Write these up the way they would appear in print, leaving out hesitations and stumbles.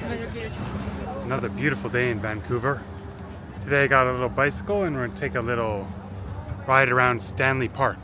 It's another beautiful day in Vancouver. Today I got a little bicycle and we're going to take a little ride around Stanley Park.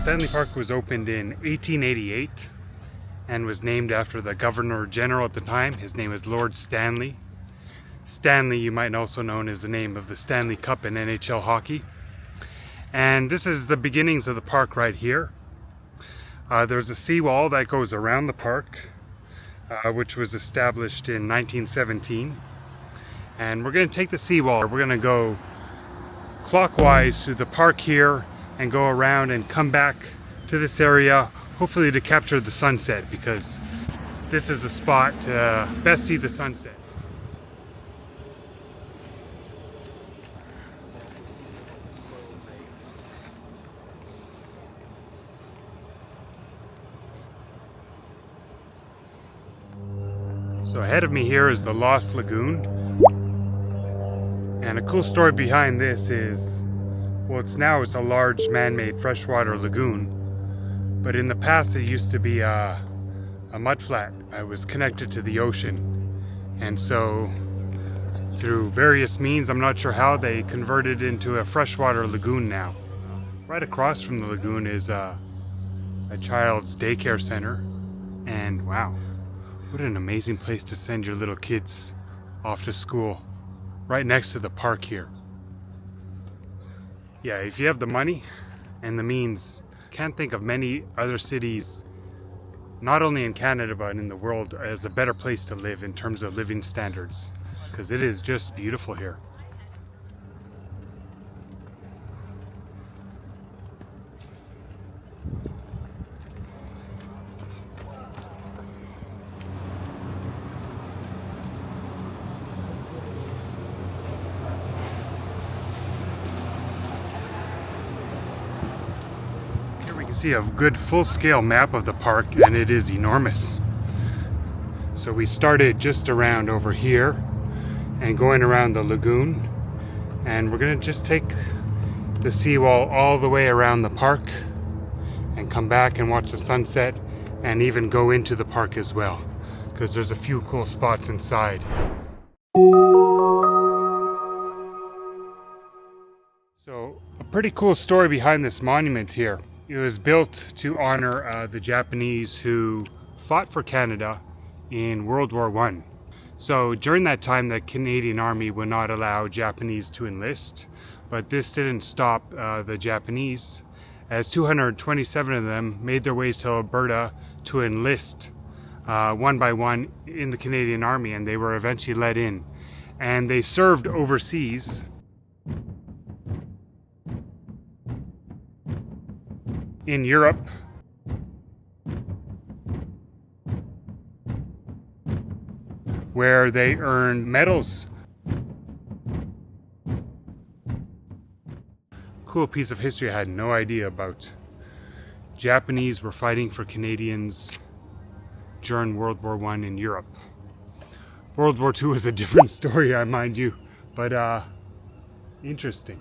Stanley Park was opened in 1888 and was named after the Governor General at the time. His name is Lord Stanley. Stanley, you might also know as the name of the Stanley Cup in NHL hockey. And this is the beginnings of the park right here. There's a seawall that goes around the park, which was established in 1917. And we're going to take the seawall. We're going to go clockwise through the park here and go around and come back to this area, hopefully to capture the sunset, because this is the spot to best see the sunset. So ahead of me here is the Lost Lagoon, and a cool story behind this is, well, it's a large man-made freshwater lagoon, but in the past it used to be a mudflat. It was connected to the ocean, and so through various means, I'm not sure how, they converted it into a freshwater lagoon now. Right across from the lagoon is a child's daycare center, and wow, what an amazing place to send your little kids off to school, right next to the park here. Yeah, if you have the money and the means, can't think of many other cities, not only in Canada but in the world, as a better place to live in terms of living standards, because it is just beautiful here. See a good full-scale map of the park, and it is enormous. So we started just around over here and going around the lagoon, and we're gonna just take the seawall all the way around the park and come back and watch the sunset, and even go into the park as well, because there's a few cool spots inside. So a pretty cool story behind this monument here. It was built to honor the Japanese who fought for Canada in World War I. So during that time, the Canadian Army would not allow Japanese to enlist, but this didn't stop the Japanese, as 227 of them made their ways to Alberta to enlist one by one in the Canadian Army, and they were eventually let in. And they served overseas in Europe, where they earned medals. Cool piece of history I had no idea about. Japanese were fighting for Canadians during World War I in Europe. World War II is a different story, I mind you, but interesting.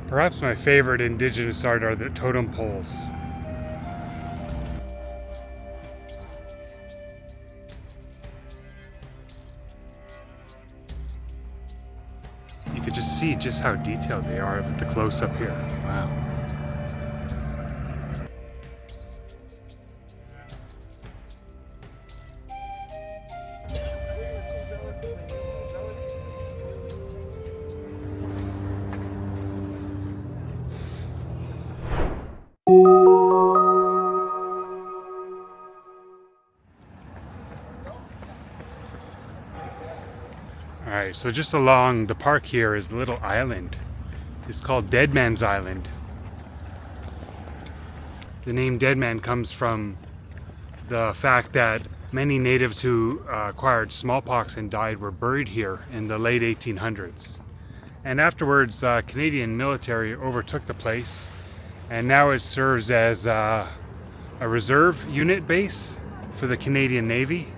Perhaps my favorite Indigenous art are the totem poles. You could just see just how detailed they are with the close-up here. Wow. Alright, so just along the park here is a little island. It's called Deadman's Island. The name Deadman comes from the fact that many natives who acquired smallpox and died were buried here in the late 1800s. And afterwards, Canadian military overtook the place, and now it serves as a reserve unit base for the Canadian Navy.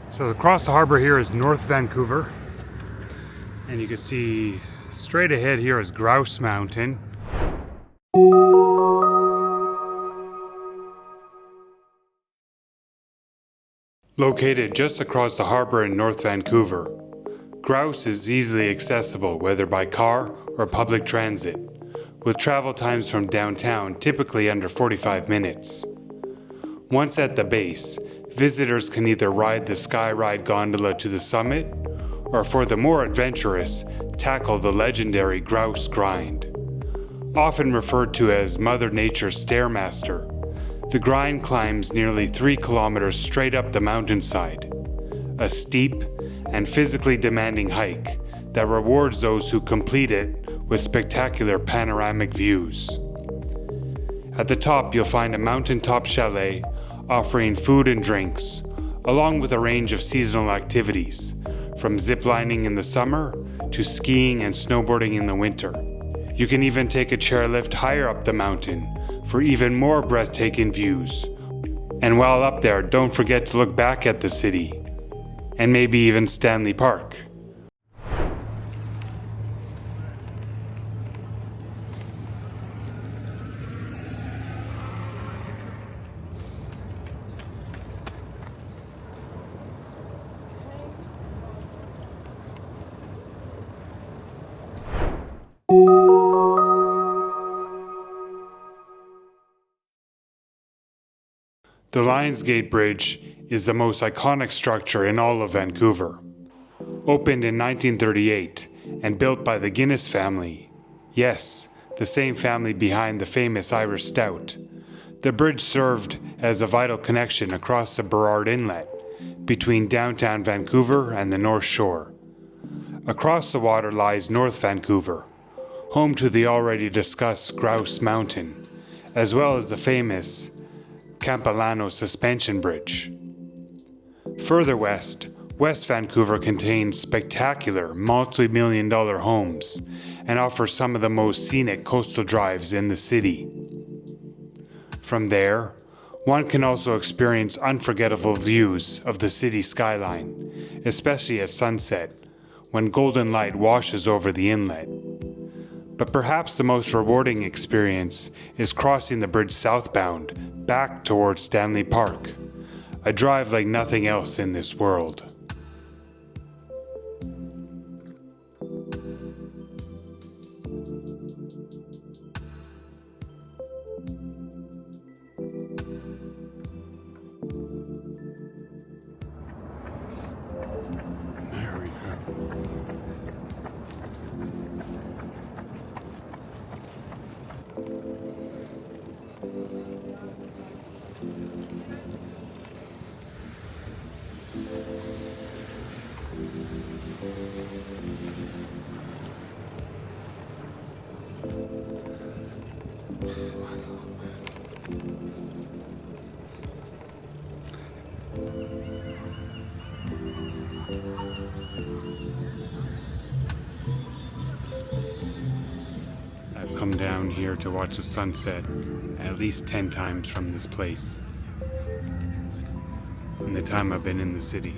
So across the harbor here is North Vancouver, and you can see straight ahead here is Grouse Mountain. Located just across the harbor in North Vancouver, Grouse is easily accessible whether by car or public transit, with travel times from downtown typically under 45 minutes. Once at the base, visitors can either ride the Sky Ride gondola to the summit, or for the more adventurous, tackle the legendary Grouse Grind. Often referred to as Mother Nature's Stairmaster, the grind climbs nearly 3 kilometers straight up the mountainside, a steep and physically demanding hike that rewards those who complete it with spectacular panoramic views. At the top you'll find a mountaintop chalet offering food and drinks, along with a range of seasonal activities, from ziplining in the summer to skiing and snowboarding in the winter. You can even take a chairlift higher up the mountain for even more breathtaking views. And while up there, don't forget to look back at the city, and maybe even Stanley Park. The Lions Gate Bridge is the most iconic structure in all of Vancouver. Opened in 1938 and built by the Guinness family. Yes, the same family behind the famous Irish Stout. The bridge served as a vital connection across the Burrard Inlet between downtown Vancouver and the North Shore. Across the water lies North Vancouver, home to the already discussed Grouse Mountain, as well as the famous Capilano Suspension Bridge. Further west, West Vancouver contains spectacular multi-million-dollar homes and offers some of the most scenic coastal drives in the city. From there, one can also experience unforgettable views of the city skyline, especially at sunset, when golden light washes over the inlet. But perhaps the most rewarding experience is crossing the bridge southbound, back towards Stanley Park, a drive like nothing else in this world. There we go. I've come down here to watch the sunset at least 10 times from this place in the time I've been in the city.